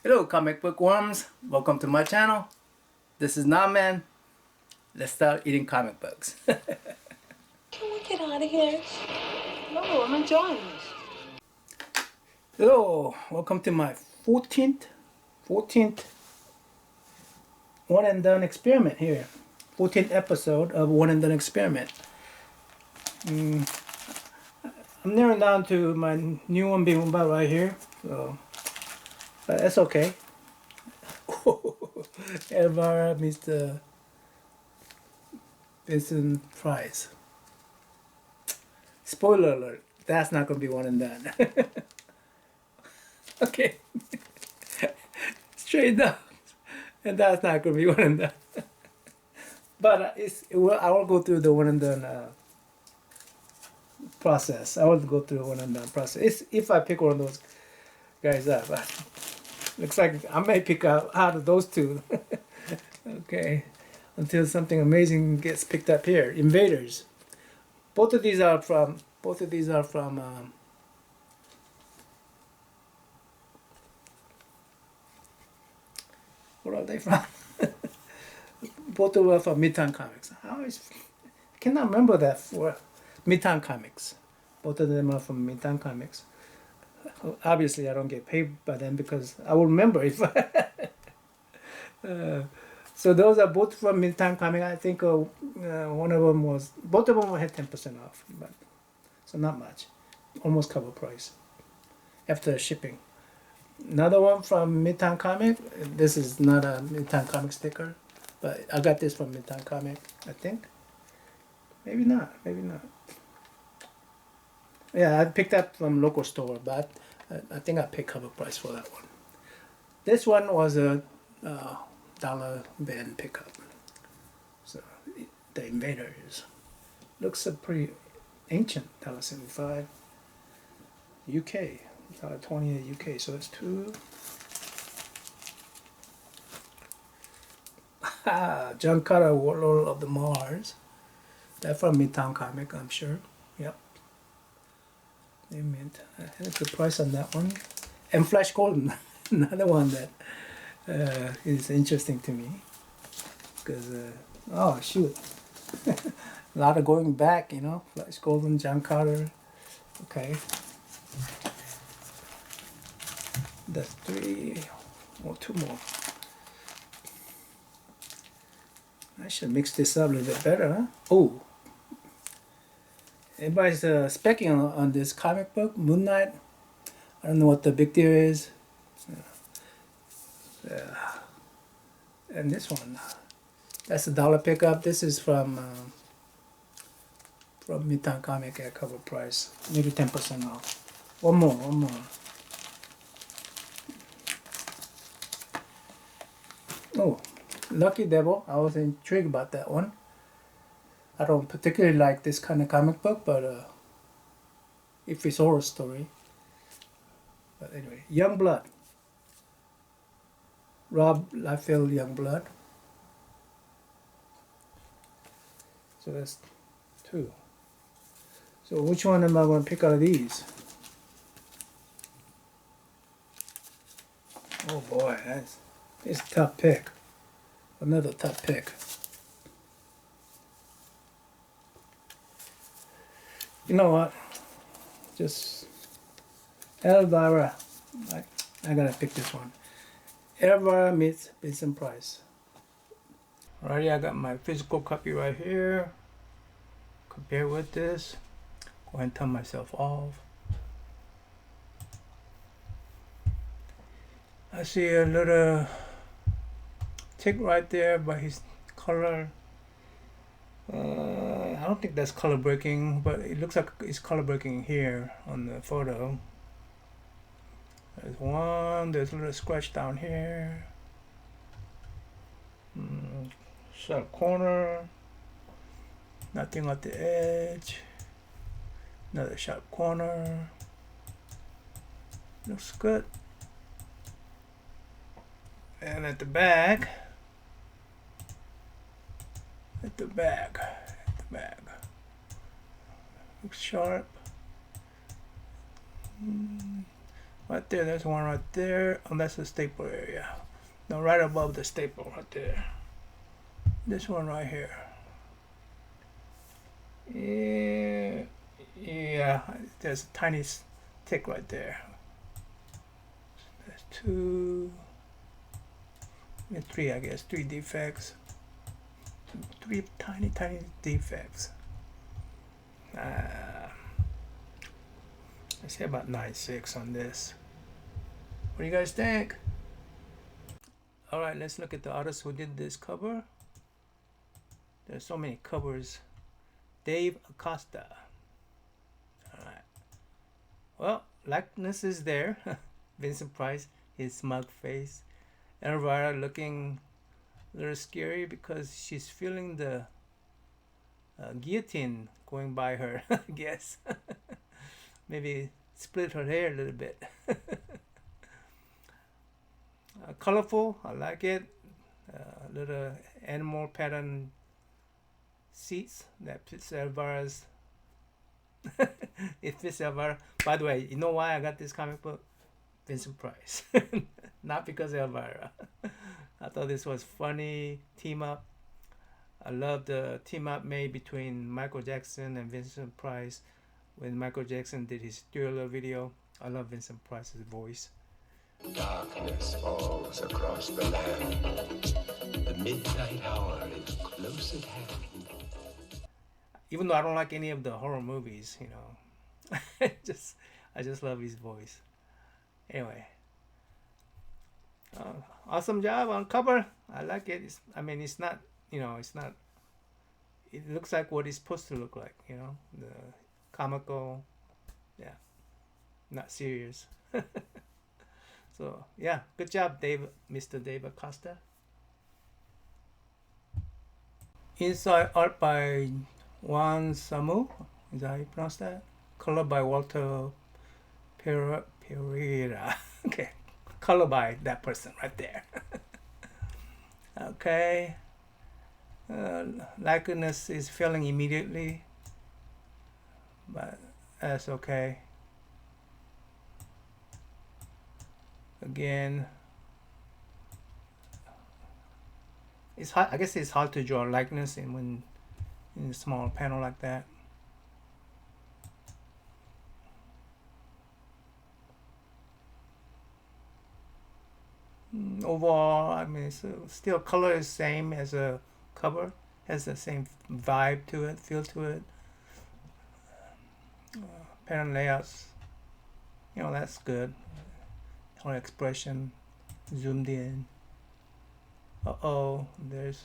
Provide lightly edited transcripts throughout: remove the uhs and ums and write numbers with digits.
Hello, comic book worms. Welcome to my channel. This is Naman. Let's start eating comic books. Can we get out of here? No, I'm enjoying this. Hello, welcome to my 14th one and done experiment here. 14th episode of one and done experiment. I'm narrowing down to my new one being about right here. So, but that's okay. Elvira meets the Vincent Prize. Spoiler alert, that's not going to be one and done. Okay. Straight down. And that's not going to be one and done. But I will go through the one and done process. I will go through the one and done process. If I pick one of those guys up. Looks like I may pick out of those two. Okay. Until something amazing gets picked up here. Invaders. Both of these are from what are they from? Both of them are from Midtown Comics. I cannot remember that for Midtown Comics. Both of them are from Midtown Comics. Obviously, I don't get paid by them because I will remember if. So those are both from Midtown Comics. I think one of them was both of them had 10% off, but so not much, almost cover price after shipping. Another one from Midtown Comic. This is not a Midtown Comic sticker, but I got this from Midtown Comic. I think. Maybe not. Maybe not. Yeah, I picked up from local store, but I think I paid cover price for that one. This one was a dollar bin pickup. So the Invaders looks a pretty ancient $1.75 UK $1.28 UK. So it's two. John Carter, Warlord of the Mars. That's from Midtown Comic, I'm sure. Yep. They mint. I had a good price on that one. And Flash Gordon, another one that is interesting to me. Because, oh shoot. A lot of going back, you know. Flash Gordon, John Carter. Okay. That's three. Or two more. I should mix this up a little bit better, huh? Oh. Everybody's specking on this comic book, Moon Knight. I don't know what the big deal is. And this one, that's a dollar pickup. This is from Midtown Comic at cover price, maybe 10% off. One more. Oh, Lucky Devil. I was intrigued about that one. I don't particularly like this kind of comic book, but if it's horror story. But anyway, Youngblood. Rob Liefeld Youngblood. So that's two. So which one am I going to pick out of these? Oh boy, it's a tough pick. Another tough pick. You know what? Just Elvira. I gotta pick this one. Elvira meets Vincent Price. Alrighty, I got my physical copy right here. Compare with this. Go ahead and turn myself off. I see a little tick right there by his color. I don't think that's color breaking, but it looks like it's color breaking here on the photo. There's one, there's a little scratch down here. Sharp corner. Nothing at the edge. Another sharp corner. Looks good. And at the back. Looks sharp. Right there, there's one right there. Oh, that's the staple area. No, right above the staple right there. This one right here. Yeah, yeah, there's a tiny tick right there. There's two, three, I guess, three defects. Three tiny defects. Let's say about 9.6 on this. What do you guys think? All right, let's look at the artist who did this cover. There's so many covers. Dave Acosta. All right. Well, likeness is there. Vincent Price, his smug face. Elvira looking a little scary because she's feeling the guillotine going by her, I guess. Maybe split her hair a little bit. Colorful, I like it. Little animal pattern seats that fits Elvira's. It fits Elvira. By the way, you know why I got this comic book? Vincent Price. Not because of Elvira. I thought this was funny team up. I love the team up made between Michael Jackson and Vincent Price when Michael Jackson did his Thriller video. I love Vincent Price's voice. Darkness falls across the land. The midnight hour is close at hand. Even though I don't like any of the horror movies, you know, I just love his voice. Anyway, awesome job on cover. I like it. It's not, it's not. It looks like what it's supposed to look like, the comical, yeah, not serious. So yeah, good job, Mr. Dave Acosta. Inside art by Juan Samu, is that how you pronounce that? Color by Walter Pereira. Okay, color by that person right there. Okay. Likeness is failing immediately, but that's okay. Again, it's hard. I guess it's hard to draw likeness in a small panel like that. Overall, it's still color is same as a cover. Has the same vibe to it, feel to it. Panel layouts, that's good. Or expression zoomed in. There's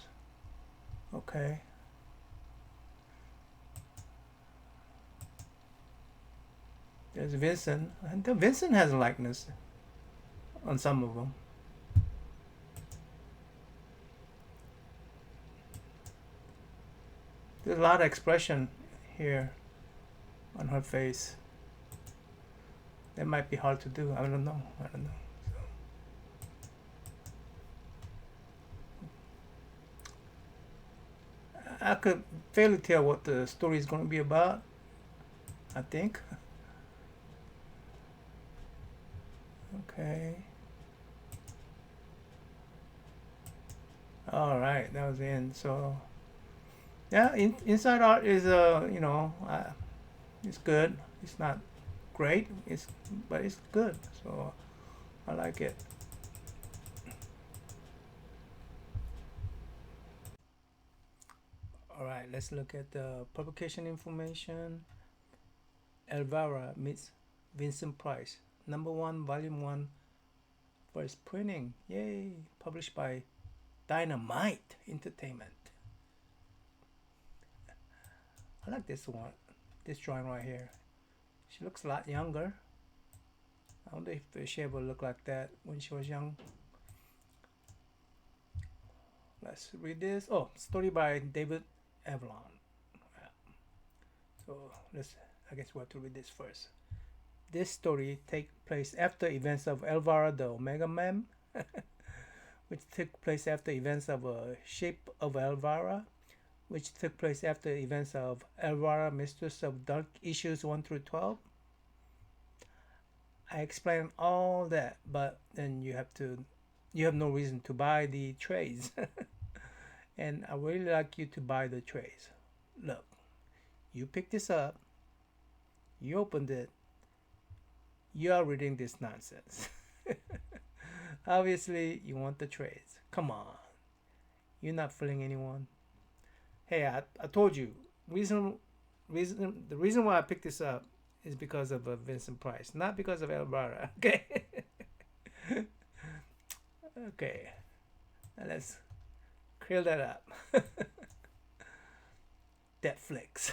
okay. There's Vincent. I think Vincent has a likeness on some of them. There's a lot of expression here on her face. That might be hard to do. I don't know. I could fairly tell what the story is going to be about, I think. Okay. All right, that was the end. So, yeah, inside art is it's good. It's not great. But it's good. So, I like it. All right, let's look at the publication information. Elvira meets Vincent Price, #1, Volume 1, first printing. Yay! Published by Dynamite Entertainment. I like this one, this drawing right here. She looks a lot younger. I wonder if she ever looked like that when she was young. Let's read this. Oh, story by David Avalon. Yeah. So I guess we have to read this first. This story takes place after events of Elvira the Omega Man, which took place after events of Shape of Elvira, which took place after events of Elvira, Mistress of Dark, issues 1 through 12. I explained all that, but then you have no reason to buy the trays. And I really like you to buy the trays. Look, you pick this up, you opened it, you are reading this nonsense. Obviously, you want the trays. Come on, you're not fooling anyone. Hey, I told you, the reason why I picked this up is because of Vincent Price, not because of Elvira. Okay, okay, now let's clear that up. Netflix.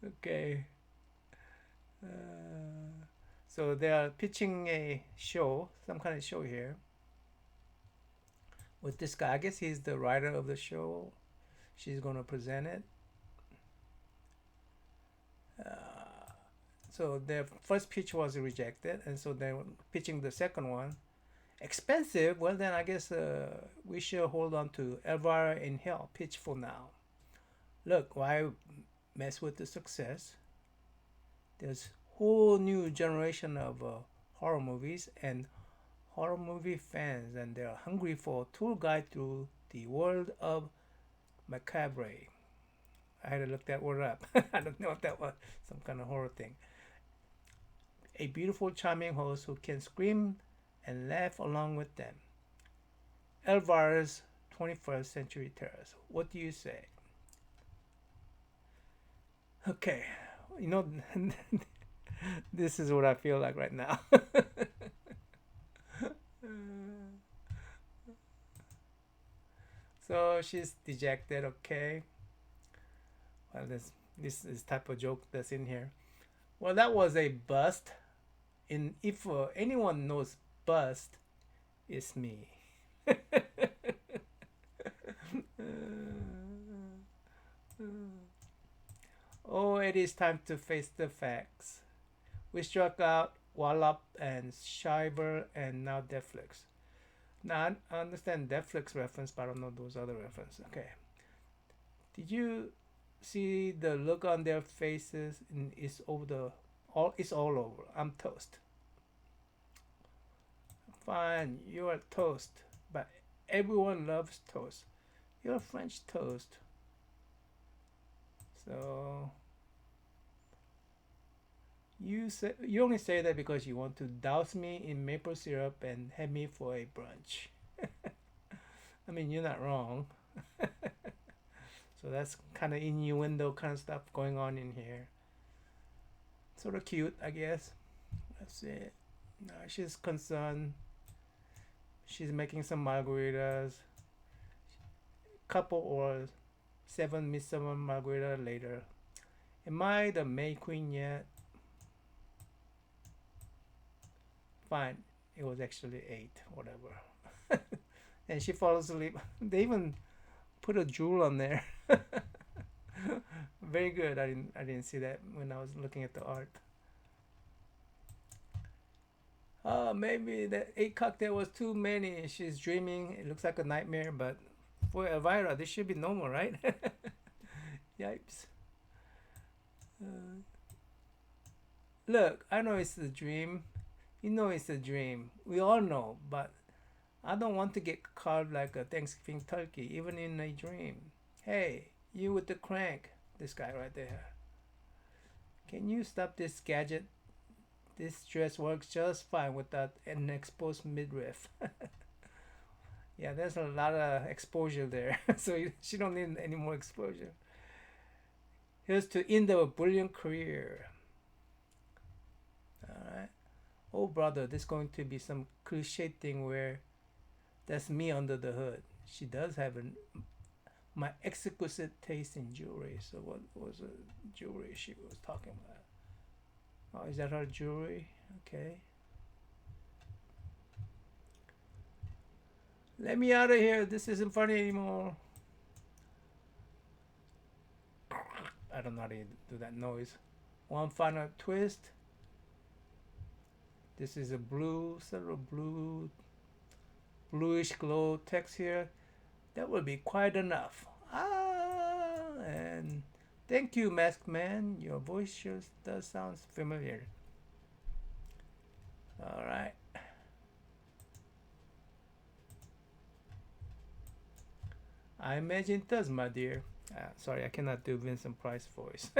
Okay. So they are pitching a show, some kind of show here with this guy. I guess he's the writer of the show. She's going to present it. So their first pitch was rejected, and so they're pitching the second one. Expensive? Well, then I guess we should hold on to Elvira in Hell pitch for now. Look, why mess with the success? There's whole new generation of horror movies and horror movie fans, and they're hungry for a tour guide through the world of macabre. I had to look that word up. I don't know what that was. Some kind of horror thing. A beautiful, charming host who can scream and laugh along with them. Elvira's 21st Century Terrace. What do you say? Okay, you know, this is what I feel like right now. So she's dejected. Okay. Well, this is type of joke that's in here. Well, that was a bust. In if anyone knows bust, it's me. Oh, it is time to face the facts. We struck out Wallop and Shiver and now Netflix. Now I understand Netflix reference, but I don't know those other references. Okay. Did you see the look on their faces? It's all over. I'm toast. Fine, you are toast, but everyone loves toast. You're French toast. So you only say that because you want to douse me in maple syrup and have me for a brunch. I mean, you're not wrong. So that's kind of innuendo kind of stuff going on in here. Sort of cute, I guess. That's it. No, she's concerned. She's making some margaritas. Couple or 7 midsummer margarita later. Am I the May Queen yet? Fine. It was actually 8, whatever. And she falls asleep. They even put a jewel on there. Very good. I didn't see that when I was looking at the art. Oh, maybe the 8 cocktail was too many. She's dreaming. It looks like a nightmare, but for Elvira, this should be normal, right? Yipes. Look, I know it's a dream. You know it's a dream. We all know, but I don't want to get carved like a Thanksgiving turkey, even in a dream. Hey, you with the crank. This guy right there. Can you stop this gadget? This dress works just fine without an exposed midriff. Yeah, there's a lot of exposure there. So she don't need any more exposure. Here's to end a brilliant career. Alright. Oh brother, this is going to be some cliche thing where that's me under the hood. She does have my exquisite taste in jewelry. So what was the jewelry she was talking about? Oh, is that her jewelry? Okay. Let me out of here. This isn't funny anymore. I don't know how to do that noise. One final twist. This is a blue, sort of bluish glow text here. That will be quite enough. And thank you, Masked Man. Your voice sure does sound familiar. All right. I imagine it does, my dear. Sorry, I cannot do Vincent Price voice.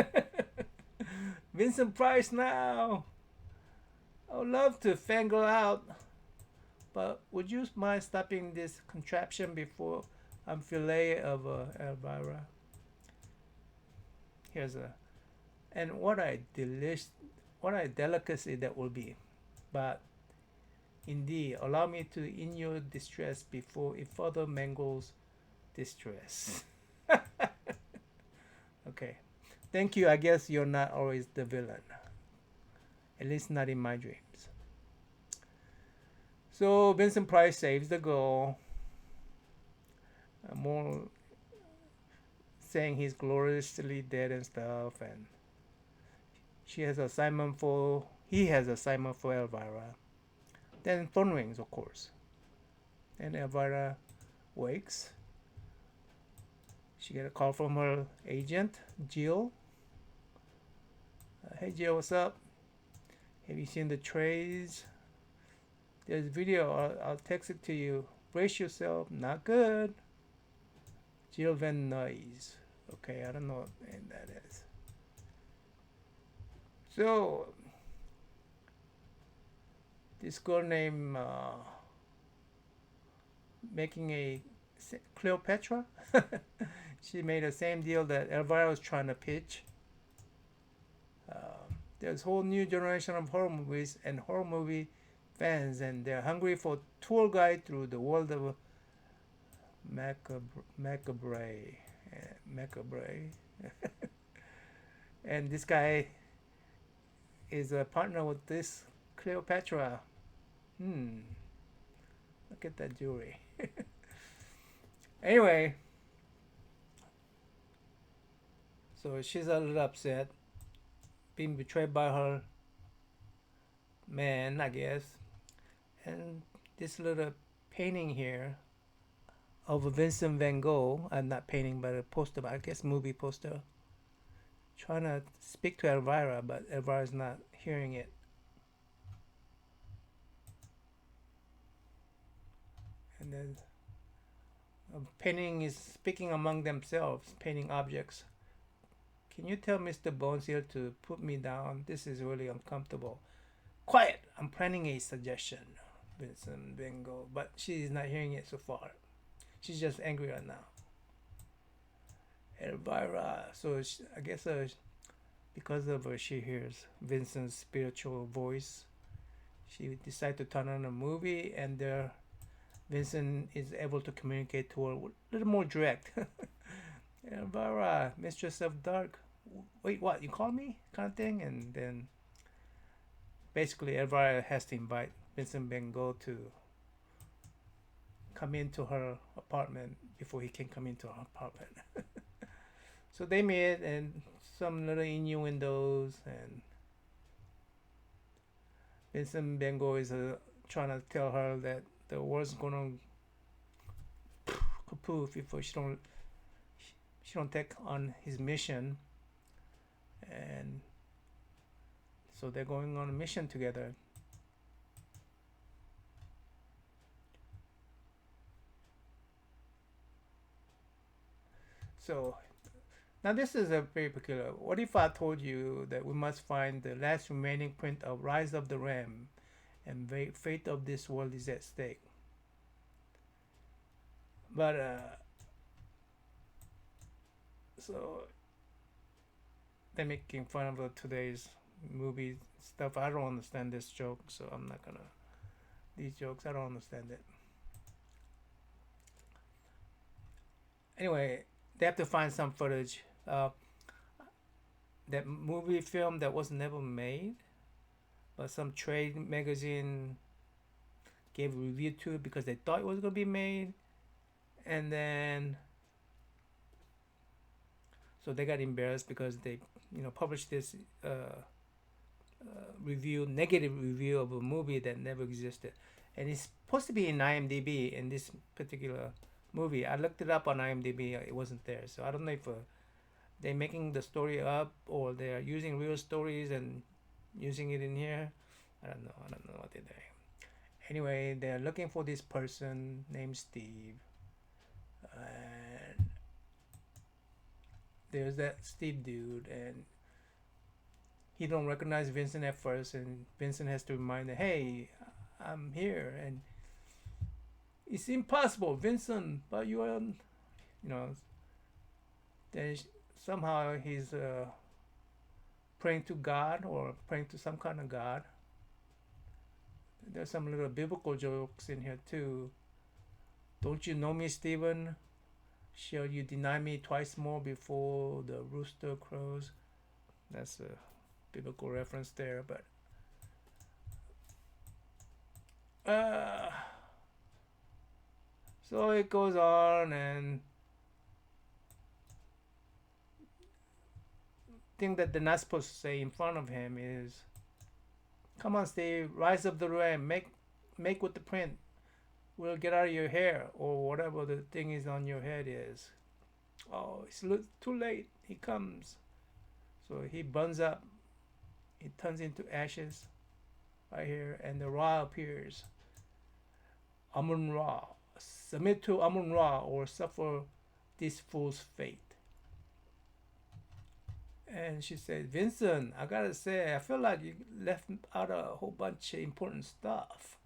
Vincent Price now. I would love to fangle out, but would you mind stopping this contraption before I'm fillet of Elvira? Here's a, and what a delicacy that will be. But indeed, allow me to in your distress before it further mangles distress. Okay. Thank you. I guess you're not always the villain. At least not in my dreams. So Vincent Price saves the girl. More saying he's gloriously dead and stuff, and he has assignment for Elvira. Then phone rings, of course. And Elvira wakes. She get a call from her agent, Jill. Hey Jill, what's up? Have you seen the trays? There's a video. I'll text it to you. Brace yourself. Not good. Jill Van Nuys. Okay, I don't know what that is. So, this girl named making a Cleopatra. She made the same deal that Elvira was trying to pitch. There's a whole new generation of horror movies and horror movie fans, and they're hungry for tour guide through the world of macabre. And this guy is a partner with this Cleopatra. Look at that jewelry. Anyway, so she's a little upset, being betrayed by her man, I guess. And this little painting here of Vincent Van Gogh, not painting, but a poster, but I guess movie poster, trying to speak to Elvira, but Elvira's not hearing it. And then painting is speaking among themselves, painting objects. Can you tell Mr. Bones here to put me down? This is really uncomfortable. Quiet! I'm planning a suggestion, Vincent Van Gogh. But she's not hearing it so far. She's just angry right now. Elvira. So I guess because of her, she hears Vincent's spiritual voice. She decided to turn on a movie, and there Vincent is able to communicate to her a little more direct. Elvira, mistress of dark. Wait, what? You call me? Kind of thing. And then basically Elvira has to invite Vincent Van Gogh to come into her apartment before he can come into her apartment. So they meet, and some little innuendos, and Vincent Van Gogh is trying to tell her that the world's gonna kapoof if she don't take on his mission. And so they're going on a mission together. So now this is a very peculiar. What if I told you that we must find the last remaining print of Rise of the Ram, and the fate of this world is at stake? But so they're making fun of today's movie stuff. I don't understand this joke, so I'm not gonna. These jokes, I don't understand it. Anyway, they have to find some footage. That movie film that was never made, but some trade magazine gave a review to it because they thought it was gonna be made, and then so they got embarrassed because they published this negative review of a movie that never existed, and it's supposed to be in IMDb. In this particular movie, I looked it up on IMDb, it wasn't there. So I don't know if they're making the story up or they're using real stories and using it in here. I don't know what they're doing. Anyway, they're looking for this person named Steve, and there's that Steve dude, and he don't recognize Vincent at first, and Vincent has to remind him, "Hey, I'm here," and it's impossible, Vincent, but you are, Then somehow he's praying to God or praying to some kind of God. There's some little biblical jokes in here too. Don't you know me, Stephen? Shall you deny me twice more before the rooster crows? That's a biblical reference there, but so it goes on, and thing that they're not supposed to say in front of him is, "Come on, Steve, rise up the ramp, make with the print. We'll get out of your hair," or whatever the thing is on your head is. Oh, it's too late. He comes. So he burns up. He turns into ashes right here, and the Ra appears. Amun Ra. Submit to Amun Ra or suffer this fool's fate. And she said, "Vincent, I gotta say, I feel like you left out a whole bunch of important stuff."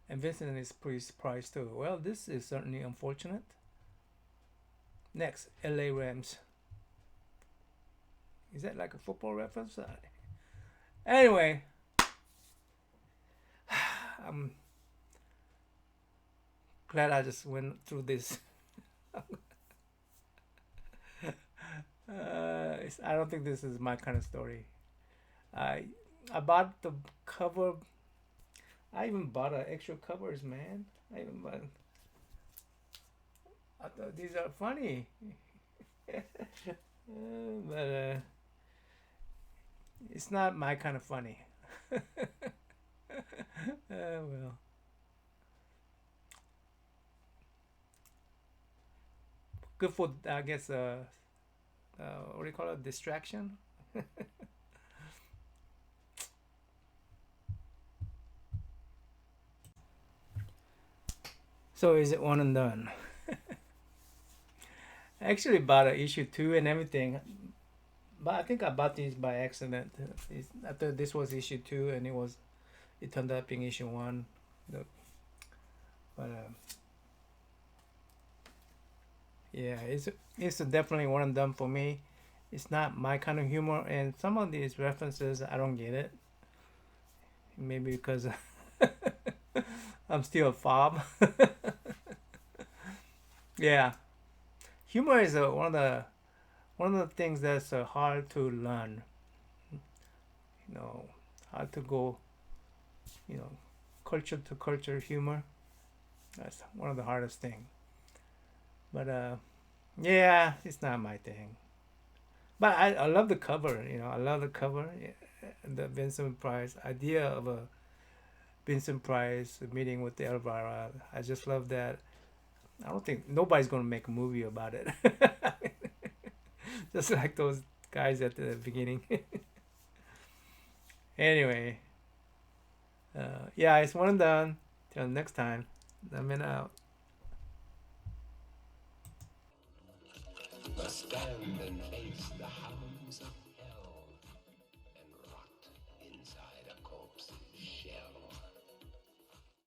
And Vincent is pretty surprised too. "Well, this is certainly unfortunate." Next, LA Rams. Is that like a football reference? Anyway, I'm glad I just went through this. I don't think this is my kind of story. I bought the cover. I even bought extra covers, man. I thought these are funny. But it's not my kind of funny. Well. Good for, I guess, what do you call it? Distraction? So is it one and done? I actually bought an issue 2 and everything, but I think I bought these by accident. I thought this was issue 2 and it turned out being issue 1. But yeah, it's definitely one and done for me. It's not my kind of humor, and some of these references I don't get it. Maybe because I'm still a fob. Yeah, humor is one of the things that's hard to learn. Hard to go. Culture to culture humor. That's one of the hardest things. But yeah, it's not my thing. But I love the cover. I love the cover. The Vincent Price idea of a Vincent Price meeting with the Elvira. I just love that. I don't think nobody's gonna make a movie about it. Just like those guys at the beginning. Anyway, yeah, it's one and done. Till next time. I'm out. Must stand and face the house.